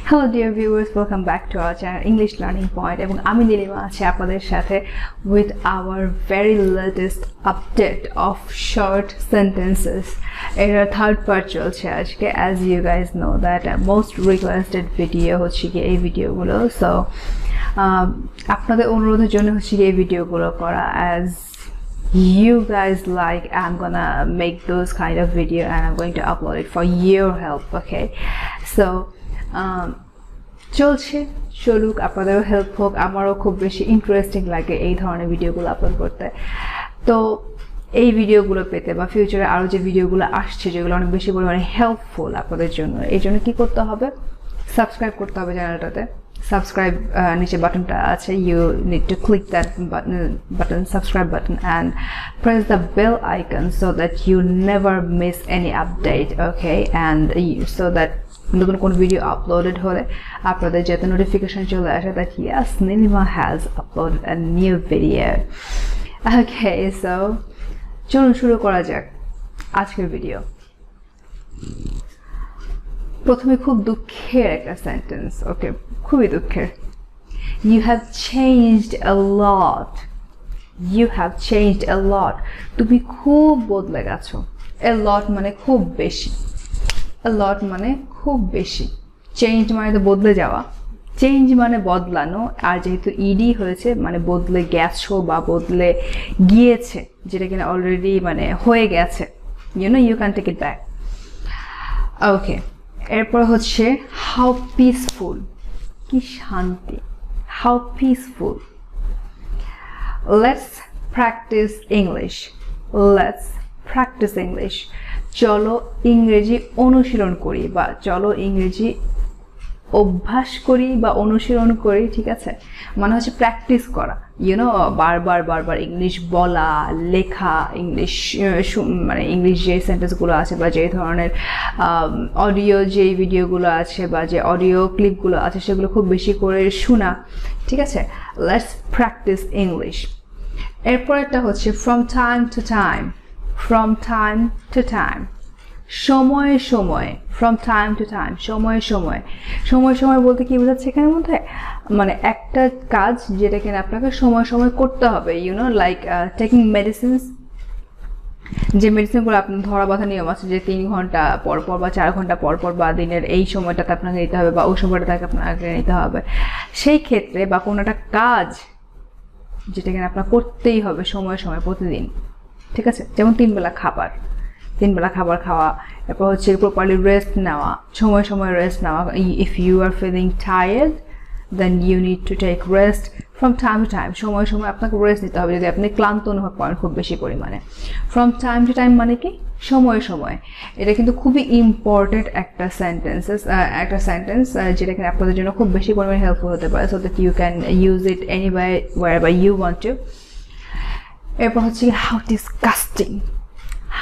Hello dear viewers, welcome back to our channel English Learning Point এবং আমি নীলিমা আছি আপনাদের সাথে with our very latest update of short sentences. এটা third part চলছে আজকে, as you guys know that most requested video হচ্ছে কি এই ভিডিওগুলো, so আপনাদের অনুরোধের জন্য হচ্ছে কি এই ভিডিওগুলো করা, as you guys like, I'm gonna make those kind of video and I'm going to upload it for your help. Okay, so চলছে চলুক, আপনাদেরও হেল্প হোক, আমারও খুব বেশি ইন্টারেস্টিং লাগে এই ধরনের ভিডিওগুলো আপলোড করতে। তো এই ভিডিওগুলো পেতে বা ফিউচারে আরও যে ভিডিওগুলো আসছে যেগুলো অনেক বেশি পরিমাণে হেল্পফুল আপনাদের জন্য, এই জন্য কী করতে হবে, সাবস্ক্রাইব করতে হবে চ্যানেলটাতে। সাবস্ক্রাইব নিচে বাটনটা আছে, you need to click that button, subscribe button, and press the bell icon so that you never miss any update. Okay, and so that নতুন কোন ভিডিও আপলোডেড হলে আপনাদের যাতে নোটিফিকেশন চলে আসে that yes, Nilema has uploaded a new video. Okay, so চলুন শুরু করা যাক আজকের ভিডিও। প্রথমে খুব দুঃখের একটা সেন্টেন্স, ওকে, খুবই দুঃখের। You have changed a lot. You have changed a lot. তুমি খুব বদলে গেছো। A lot মানে খুব বেশি। A lot মানে খুব বেশি। Change মানে তো বদলে যাওয়া। Change মানে বদলানো, আর যেহেতু ইডি হয়েছে মানে বদলে গেছো বা বদলে গিয়েছে, যেটা কিনা অলরেডি মানে হয়ে গেছে। You know, you can take it back. Okay. এরপর হচ্ছে how peaceful, কি শান্তি, how peaceful. Let's practice English. Let's practice English. চলো ইংরেজি অনুশীলন করি বা চলো ইংরেজি অভ্যাস করি বা অনুশীলন করি, ঠিক আছে, মানে হচ্ছে প্র্যাকটিস করা, ইউনো, বারবার ইংলিশ বলা, লেখা, ইংলিশ মানে ইংলিশ যে সেন্টেন্সগুলো আছে বা যে ধরনের অডিও যে ভিডিওগুলো আছে বা যে অডিও ক্লিপগুলো আছে সেগুলো খুব বেশি করে শোনা, ঠিক আছে। Let's practice English. এরপর একটা হচ্ছে from time to time, from time to time, সময়ে সময়ে, ফ্রম টাইম টু টাইম, সময়ে সময়ে। সময় সময় বলতে কি বোঝাচ্ছে এখানের মধ্যে, মানে একটা কাজ যেটা কিনা আপনাকে সময় সময় করতে হবে, ইউনো, লাইক টেকিং মেডিসিনস, যে মেডিসিনগুলো আপনার ধরা বাঁধা নিয়ম আছে যে 3 ঘন্টা পর পর বা 4 ঘন্টা পর পর বা দিনের এই সময়টাতে আপনাকে নিতে হবে বা ওই সময়টাতে আপনাকে নিতে হবে, সেই ক্ষেত্রে বা কোনো একটা কাজ যেটা কিনা আপনার করতেই হবে সময় সময় প্রতিদিন, ঠিক আছে, যেমন 3 বেলা খাবার, 3 বেলা খাবার খাওয়া, এরপর হচ্ছে প্রপারলি রেস্ট নেওয়া, সময় সময় রেস্ট নেওয়া। If you are feeling tired then you need to take rest from time to time, সময় সময় আপনাকে রেস্ট নিতে হবে যদি আপনি ক্লান্ত অনুভব করেন খুব বেশি পরিমাণে। ফ্রম টাইম টু টাইম মানে কি সময় সময়, এটা কিন্তু খুবই ইম্পর্টেন্ট একটা সেন্টেন্স যেটা কিনা আপনাদের জন্য খুব বেশি পরিমাণে হেল্পফুল হতে পারে, so that you can use it wherever you want to. এরপর হচ্ছে how disgusting.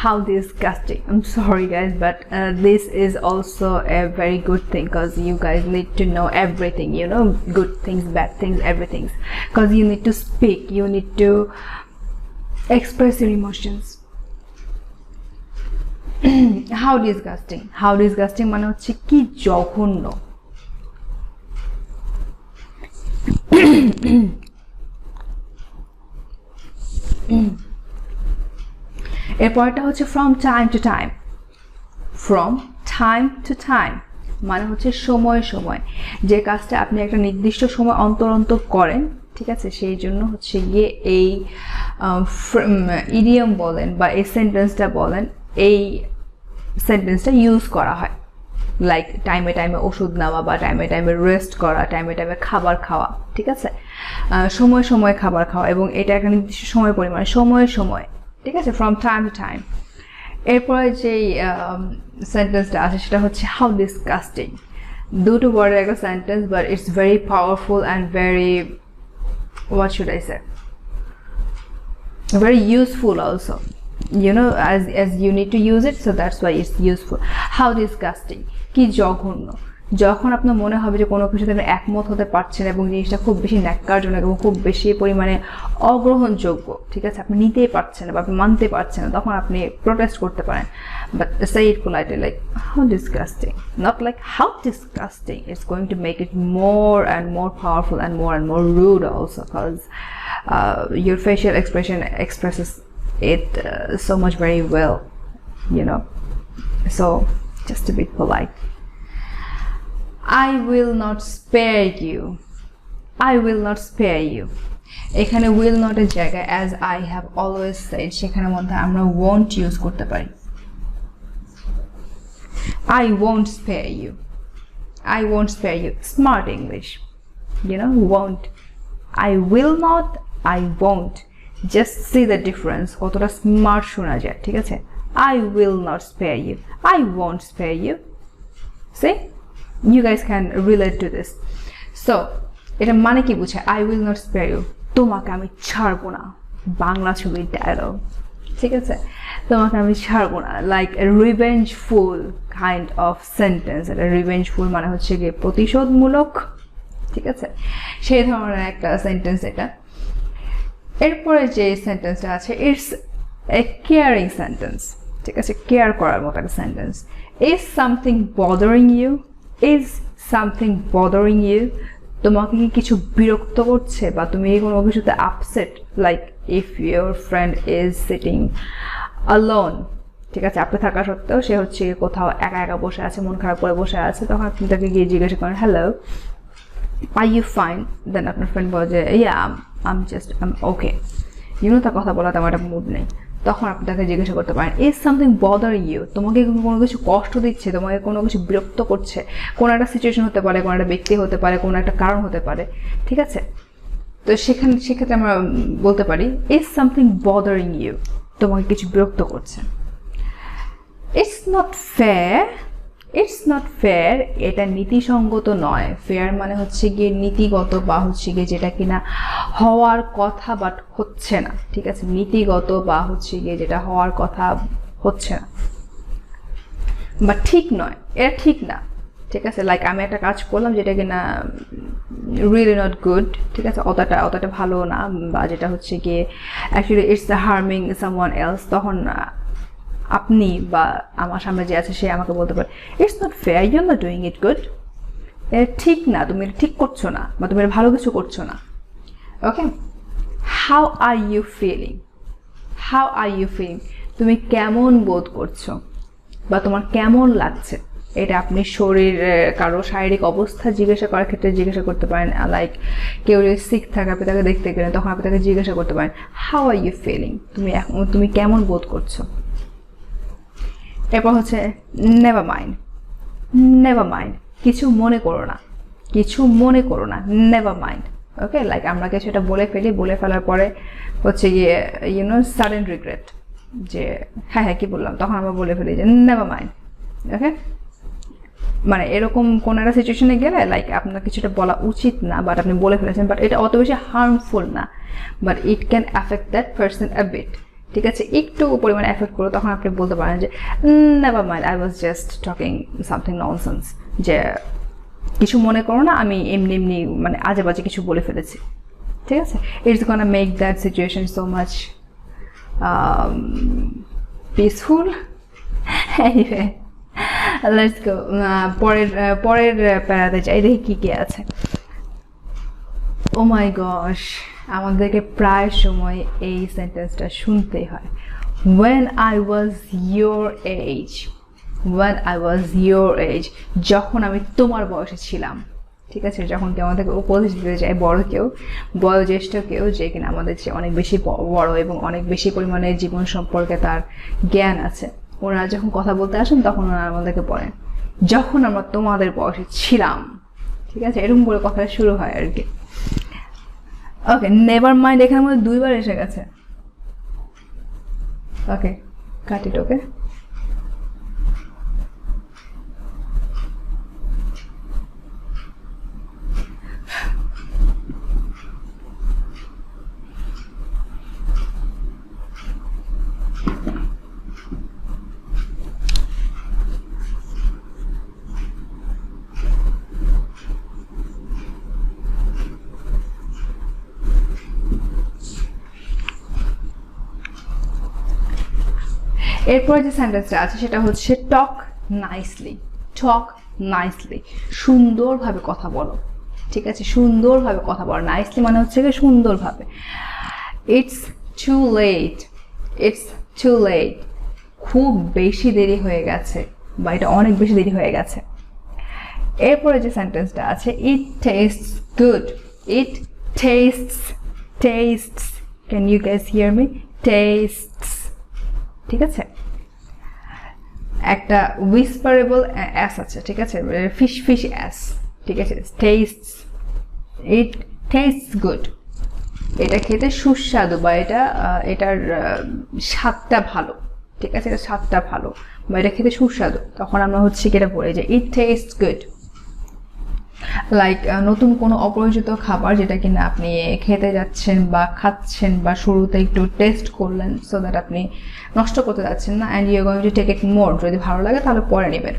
How disgusting. I'm sorry guys, but this is also a very good thing because you guys need to know everything, you know, good things, bad things, everything, because you need to speak, you need to express your emotions. How disgusting. How disgusting মানে হচ্ছে কি জঘন্য। এরপরটা হচ্ছে from time to time. From time to time মানে হচ্ছে সময় সময়, যে কাজটা আপনি একটা নির্দিষ্ট সময় অন্তর অন্তর করেন, ঠিক আছে, সেই জন্য হচ্ছে গিয়ে এই ইডিয়ম বলেন বা এই সেন্টেন্সটা বলেন, এই সেন্টেন্সটা ইউজ করা হয়, লাইক টাইমে টাইমে ওষুধ নেওয়া বা টাইমে টাইমে রেস্ট করা, টাইমে টাইমে খাবার খাওয়া, ঠিক আছে, সময় সময় খাবার খাওয়া, এবং এটা একটা নির্দিষ্ট সময় পরিমাণে, সময়ে সময়, ঠিক আছে, ফ্রম টাইম টু টাইম। এরপরে যেই সেন্টেন্সটা আছে সেটা হচ্ছে হাউ ডিসকাস্টিং। 2 ওয়ার্ডের একটা sentence, but it's very powerful and very, what should I say, very useful also, you know, as you need to use it, so that's why it's useful. How disgusting, কি জঘন্য, যখন আপনার মনে হবে যে কোনো কিছুতে আপনি একমত হতে পারছেন এবং জিনিসটা খুব বেশি ন্যাক্কারজনক এবং খুব বেশি পরিমাণে অগ্রহণযোগ্য, ঠিক আছে, আপনি নিতেই পারছেন না বা আপনি মানতে পারছেন না, তখন আপনি প্রোটেস্ট করতে পারেন, but say it politely, like how disgusting, not like how disgusting. It's going to make it more and more powerful and more rude also, because your facial expression expresses it so much very well, you know. So just a bit polite. I will not spare you. I will not spare you. এখানে will not এর জায়গায় as I have always said সেখানে মধ্যে আমরা won't use করতে পারি। I won't spare you. I won't spare you. Smart English. You know, won't. I will not, I won't. Just see the difference. কতটা smart শোনা যায়, ঠিক আছে? I will not spare you. I won't spare you. See? You guys can relate to this. So, এটা মানে কি বোঝায়? I will not spare you. তোমাকে আমি ছাড়বো না। বাংলা ছবির ডায়লগ, ঠিক আছে? তোমাকে আমি ছাড়বো না, like a revengeful kind of sentence. এটা revengeful মানে হচ্ছে গিয়ে প্রতিশোধমূলক, ঠিক আছে? সেই ধরনের একটা সেন্টেন্স এটা। এরপরে যে সেন্টেন্সটা আছে, ইটস এ কেয়ারিং সেন্টেন্স, ঠিক আছে? কেয়ার করার মতো একটা sentence. Is something bothering you? Is something bothering you? তোমাকে কি কিছু বিরক্ত করছে বা তুমি কোনো কিছুতে upset, like if your friend is sitting alone, ঠিক আছে, আপনি থাকা সত্ত্বেও সে হচ্ছে কোথাও একা একা বসে আছে, মন খারাপ করে বসে আছে, তখন আপনি তাকে গিয়ে জিজ্ঞাসা করেন হ্যালো, আর ইউ ফাইন? দেন আপনার ফ্রেন্ড বলে যে ইয়া আম ওকে, ইউনো, তার কথা বলা তেমন একটা মুড নেই, তখন আপনি তাকে জিজ্ঞাসা করতে পারেন ইজ সামথিং বদারিং ইউ? তোমাকে কোনো কিছু কষ্ট দিচ্ছে, তোমাকে কোনো কিছু বিরক্ত করছে, কোনো একটা সিচুয়েশন হতে পারে, কোনো একটা ব্যক্তি হতে পারে, কোনো একটা কারণ হতে পারে, ঠিক আছে? তো সেক্ষেত্রে আমরা বলতে পারি ইজ সামথিং বদারিং ইউ? তোমাকে কিছু বিরক্ত করছে। It's not fair. It's not fair, এটা নীতিসঙ্গত নয়। ফেয়ার মানে হচ্ছে গিয়ে নীতিগত বা হচ্ছে গিয়ে যেটা কিনা হওয়ার কথা বাট হচ্ছে না, ঠিক আছে? নীতিগত বা হচ্ছে গিয়ে যেটা হওয়ার কথা হচ্ছে না বা ঠিক নয়, এটা ঠিক না, ঠিক আছে? লাইক আমি একটা কাজ করলাম যেটা কিনা রিয়েলি নট গুড, ঠিক আছে, অতটা ভালো না, বা যেটা হচ্ছে গিয়ে actually it's harming someone else, তখন আপনি বা আমার সামনে যে আছে সে আমাকে বলতে পারে it's not fair, you are not doing it good. এটা ঠিক না, তুমি এটা ঠিক করছো না বা তুমি ভালো কিছু করছো না। Okay, how are you feeling? How are you feeling, তুমি কেমন বোধ করছো বা তোমার কেমন লাগছে, এটা আপনি কারো শারীরিক অবস্থা জিজ্ঞাসা করার ক্ষেত্রে জিজ্ঞাসা করতে পারেন। লাইক কেউ যদি সিক থাকে, আপনি তাকে দেখতে গেলেন, তখন আপনি তাকে জিজ্ঞাসা করতে পারেন হাউ আর ইউ ফিলিং, তুমি কেমন বোধ করছো। এরপর হচ্ছে নেভার মাইন্ড। নেভার মাইন্ড, কিছু মনে করো না, কিছু মনে করো না, নেভার মাইন্ড। ওকে, লাইক আমরা কিছু এটা বলে ফেলি, বলে ফেলার পরে হচ্ছে গিয়ে ইউনো সাডেন রিগ্রেট, যে হ্যাঁ কি বললাম, তখন আমরা বলে ফেলি যে নেভার মাইন্ড। ওকে, মানে এরকম কোন একটা সিচুয়েশনে গেলে লাইক আপনার কিছুটা বলা উচিত না, বাট আপনি বলে ফেলেছেন, বাট এটা অত বেশি হার্মফুল না, but it can affect that person a bit, ঠিক আছে? একটু পরিমাণে এফেক্ট করো, তখন আপনি বলতে পারেন যে never mind, I was just talking something nonsense, যে কিছু মনে করো না, আমি এমনি মানে আজে বাজে কিছু বলে ফেলেছি, ঠিক আছে? It's gonna make that situation so much peaceful. Anyway, let's go, পরের প্যারাতে যাই, দেখি কি আছে। ও মাই গশ, আমাদেরকে প্রায় সময় এই সেন্টেন্সটা শুনতেই হয়, when I was your age, when I was your age, যখন আমি তোমার বয়সে ছিলাম, ঠিক আছে? যখন কেউ আমাদেরকে উপদেশ দিতে যায়, বড় কেউ, বয়োজ্যেষ্ঠ কেউ, যে কিনা আমাদের চেয়ে অনেক বেশি বড় এবং অনেক বেশি পরিমাণে জীবন সম্পর্কে তার জ্ঞান আছে, ওনারা যখন কথা বলতে আসেন তখন ওনারা আমাদেরকে বলেন যখন আমরা তোমাদের বয়সে ছিলাম, ঠিক আছে? এরকম করে কথা শুরু হয় আর কি। ওকে, নেভার মাইন্ড এখানে মধ্যে দুইবার এসে গেছে। ওকে, কাট ইট। ওকে, এরপরে যে সেন্টেন্সটা আছে সেটা হচ্ছে টক নাইসলি। টক নাইসলি, সুন্দরভাবে কথা বলো। ঠিক আছে, সুন্দরভাবে কথা বলো। নাইসলি মানে হচ্ছে কি সুন্দরভাবে। It's too late, it's too late, খুব বেশি দেরি হয়ে গেছে বা এটা অনেক বেশি দেরি হয়ে গেছে। এরপরে যে সেন্টেন্সটা আছে it tastes good. It tastes, tastes, can you guys hear me? Tastes, ঠিক আছে, একটা উইসপারেবল অ্যাস আছে, ঠিক আছে, ফিশ ফিশ অ্যাস, ঠিক আছে। টেস্টস, ইট টেস্টস গুড, এটা খেতে সুস্বাদু বা এটার স্বাদটা ভালো, ঠিক আছে, এটা স্বাদটা ভালো বা এটা খেতে সুস্বাদু। তখন আমরা হচ্ছে কি এটা বলি যে ইট টেস্টস গুড। লাইক নতুন কোনো অপরিচিত খাবার যেটা কিনা আপনি খেতে যাচ্ছেন বা খাচ্ছেন বা শুরুতে একটু টেস্ট করলেন, সো দ্যাট আপনি নষ্ট করতে যাচ্ছেন না, and you going to take it more, যদি ভালো লাগে তাহলে পরে নেবেন।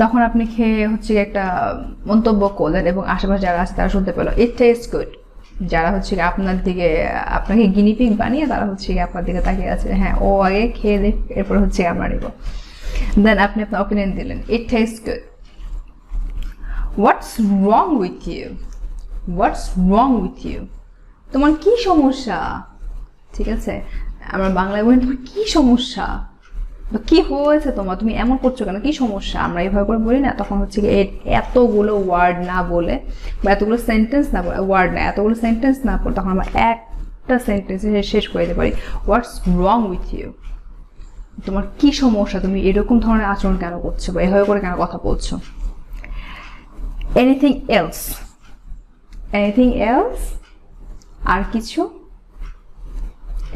তখন আপনি খেয়ে হচ্ছে একটা মন্তব্য করলেন এবং আশেপাশে যারা আছে তারা শুনতে পেলো ইট টেস্টস গুড। যারা হচ্ছে আপনার দিকে, আপনাকে গিনিপিগ বানিয়ে তারা হচ্ছে আপনার দিকে তাকিয়ে আছে, হ্যাঁ ও আগে খেয়ে দেখ এরপর হচ্ছে আমরা নেব। দেন আপনি আপনার অপিনিয়ন দিলেন it tastes good. What's wrong with you? What's wrong with you, তোমার কি সমস্যা? ঠিক আছে, আমরা বাংলায় বলি তোমার কি সমস্যা বা কি হয়েছে তোমার, তুমি এমন করছো কেন, কি সমস্যা, আমরা এইভাবে করে বলি না। তখন হচ্ছে কি এতগুলো ওয়ার্ড না বলে বা এতগুলো সেন্টেন্স না বলে, ওয়ার্ড না, এতগুলো সেন্টেন্স না বলে তখন আমরা একটা সেন্টেন্সে শেষ করে দিতে পারি হোয়াটস রং উইথ ইউ, তোমার কি সমস্যা, তুমি এরকম ধরনের আচরণ কেন করছো বা এভাবে করে কেন কথা বলছো। এনিথিং এলস, এনিথিং এলস, আর কিছু।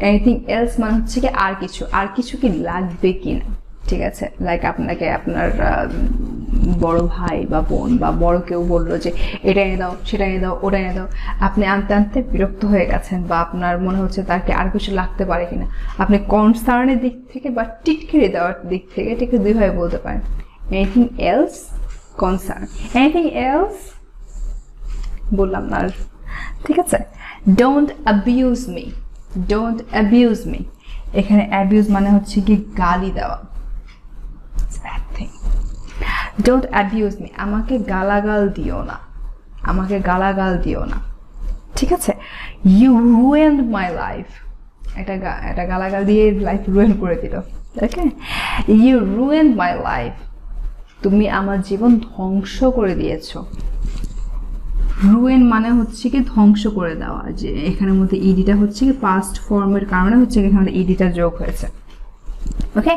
এনিথিং এলস মানে হচ্ছে কি আর কিছু, আর কিছু কি লাগবে কিনা, ঠিক আছে। লাইক আপনাকে আপনার বড় ভাই বা বোন বা বড় কেউ বললো যে এটা এনে দাও, সেটা এনে দাও, ওটা এনে দাও, আপনি আনতে আনতে বিরক্ত হয়ে গেছেন বা আপনার মনে হচ্ছে তাকে আর কিছু লাগতে পারে কিনা, আপনি কনসার্নের দিক থেকে বা টিটকিরি দেওয়ার দিক থেকে ঠিক দুইভাবে বলতে পারেন। Anything else, concern. Anything else বললাম না, ঠিক আছে। Don't abuse me, don't abuse me, এখানে অ্যাবিউজ মানে হচ্ছে কি গালি দেওয়া। ডোন্ট অ্যাবিউজ মি, আমাকে গালাগাল দিও না, আমাকে গালাগাল দিও না, ঠিক আছে। ইউ রুয়েন্ড মাই লাইফ, এটা গালাগাল দিয়ে লাইফ রুয়েন করে দিল, ওকে। ইউ রুয়েন্ড মাই লাইফ, তুমি আমার জীবন ধ্বংস করে দিয়েছো। রুয়েন মানে হচ্ছে কি ধ্বংস করে দেওয়া, যে এখানের মধ্যে ইডিটা হচ্ছে কি পাস্ট ফর্মের কারণে হচ্ছে কি এখানে ইডিটা যোগ হয়েছে, ওকে।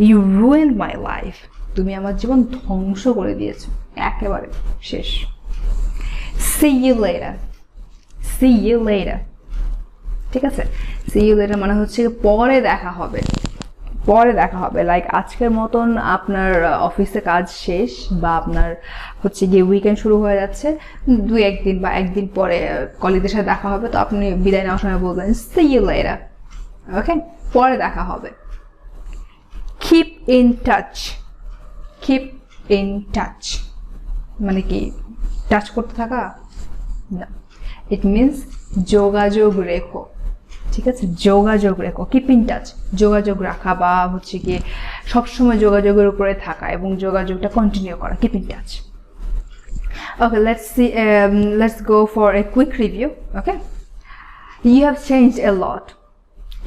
ইউ রুয়েন্ড মাই লাইফ, তুমি আমার জীবন ধ্বংস করে দিয়েছো, একেবারে শেষ। See you later, see you later, ঠিক আছে। সি ইউ লেটার মানে হচ্ছে পরে দেখা হবে, পরে দেখা হবে। লাইক আজকের মতন আপনার অফিসে কাজ শেষ বা আপনার হচ্ছে গিয়ে উইকেন্ড শুরু হয়ে যাচ্ছে, 2-1 দিন বা একদিন পরে কলিগদের সাথে দেখা হবে, তো আপনি বিদায় নেওয়ার সময় বলবেন সি ইউ লেটার, ওকে, পরে দেখা হবে। Keep in touch, keep in touch মানে কি টাচ করতে থাকা না, ইট মিনস যোগাযোগ রেখো, ঠিক আছে, যোগাযোগ রেখো। কিপ ইন টাচ, যোগাযোগ রাখা বা হচ্ছে গিয়ে সবসময় যোগাযোগের উপরে থাকা এবং যোগাযোগটা কন্টিনিউ করা, keep in touch. Okay, let's go for a quick review, okay. You have changed a lot,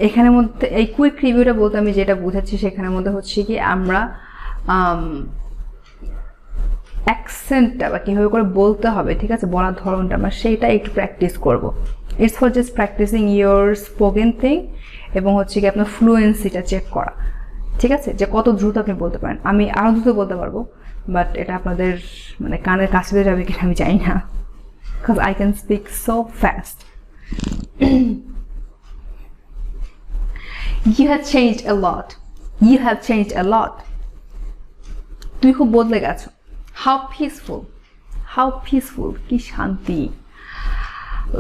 এখানের মধ্যে এই কুইক রিভিউটা বলতে আমি যেটা বুঝাচ্ছি সেখানের মধ্যে হচ্ছে কি আমরা অ্যাকসেন্টটা বা কীভাবে করে বলতে হবে, ঠিক আছে, বলার ধরনটা আমরা সেইটা একটু প্র্যাকটিস করবো। It's for just practising your spoken thing এবং হচ্ছে কি আপনার ফ্লুয়েন্সিটা চেক করা, ঠিক আছে, যে কত দ্রুত আপনি বলতে পারেন। আমি আরও দ্রুত বলতে পারবো, বাট এটা আপনাদের মানে কানের কাছে যাবে কিনা আমি জানি না, because I can speak so fast. You have changed a lot. You have changed a lot. তুমি খুব বদলে গেছো। How peaceful. How peaceful. কি শান্তি।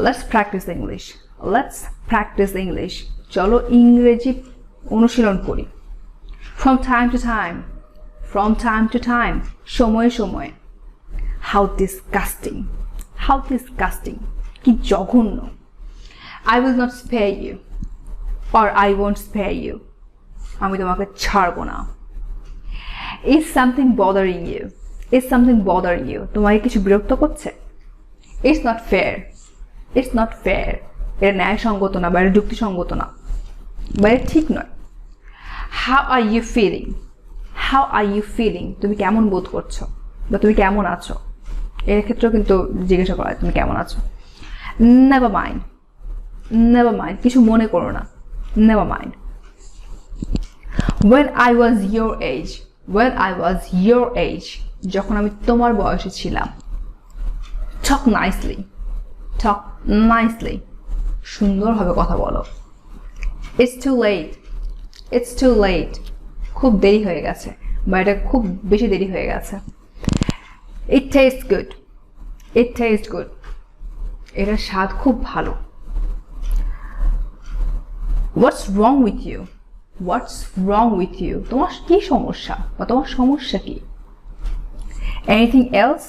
Let's practice English. Let's practice English. চলো ইংরেজি অনুশীলন করি। From time to time. From time to time. সময়ে সময়ে। How disgusting. How disgusting. কি জঘন্য। I will not spare you. Or I won't spare you. আমি তোমাকে ছাড়বো না। Is something bothering you? Is something bothering you? তোমাকে কিছু বিরক্ত করছে? It's not fair. It's not fair. এটা ন্যায়সঙ্গত না বা এটা যুক্তিসঙ্গত না বা এটা ঠিক নয়। How are you feeling? How are you feeling? তুমি কেমন বোধ করছো বা তুমি কেমন আছো? এর ক্ষেত্রেও কিন্তু জিজ্ঞাসা করা হয় তুমি কেমন আছো। Never mind. Never mind. কিছু মনে করো না। Never mind. When I was your age. When I was your age. যখন আমি তোমার বয়সে ছিলাম। Talk nicely. Talk nicely. সুন্দরভাবে কথা বলো। It's too late. It's too late. খুব দেরি হয়ে গেছে বা এটা খুব বেশি দেরি হয়ে গেছে। It tastes good. It tastes good. এটার স্বাদ খুব ভালো। What's wrong with you? What's wrong with you? তোমার কি সমস্যা বা তোমার সমস্যা কি? Anything else?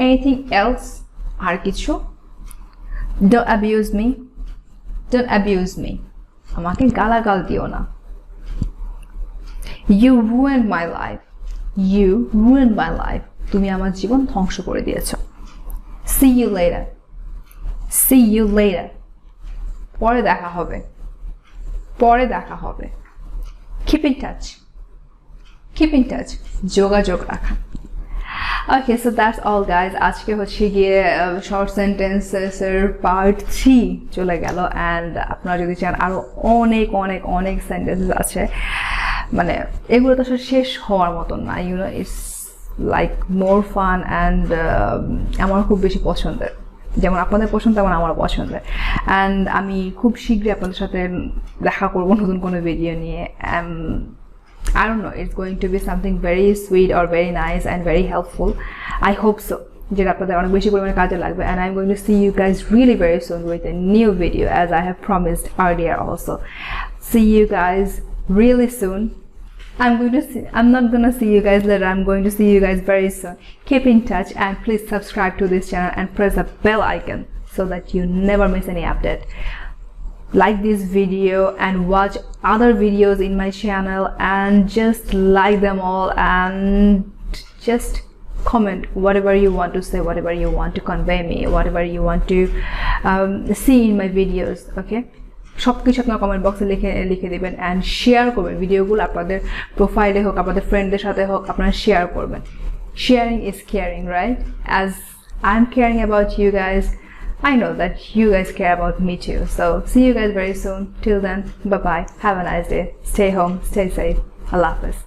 Anything else? আর কিছু? Don't abuse me. Don't abuse me. আমাকে গালাগাল দিও না। You ruined my life. You ruined my life. তুমি আমার জীবন ধ্বংস করে দিয়েছো। See you later. See you later. পরে দেখা হবে। পরে দেখা হবে। Keep in touch. Keep in touch. যোগাযোগ রাখা। Okay, so that's all guys. আজকে হচ্ছে গিয়ে short sentences এর part 3 চলে গেল and আপনারা যদি চান আরো অনেক অনেক অনেক sentences আছে মানে এগুলো তো আসলে শেষ হওয়ার মতন না, you know, it's like more fun and আমার খুব বেশি পছন্দের, যেমন আপনাদের পছন্দ তেমন আমার পছন্দের। and আমি খুব শীঘ্রই আপনাদের সাথে দেখা করব নতুন কোনো ভিডিও নিয়ে। I don't know, it's going to be something very sweet or very nice and very helpful. I hope so. যেটা আপনাদের অনেক বেশি পরিমাণে কাজে লাগবে and I'm going to see you guys really very soon with a new video as I have promised earlier also. See you guys really soon. I'm not gonna see you guys later. I'm going to see you guys very soon. Keep in touch and please subscribe to this channel and press the bell icon so that you never miss any update. Like this video and watch other videos in my channel and just like them all and just comment whatever you want to say, whatever you want to convey me, whatever you want to see in my videos. Okay, সবকিছু আপনার comment বক্সে লিখে দিবেন and share করবেন ভিডিওগুলো, আপনাদের প্রোফাইলে হোক আপনাদের ফ্রেন্ডদের সাথে হোক আপনারা শেয়ার করবেন। Sharing is caring, right? As I'm caring about you guys, I know that you guys care about me too. So see you guys very soon. Till then, bye bye. Have a nice day. Stay home, stay safe. Allah Hafiz.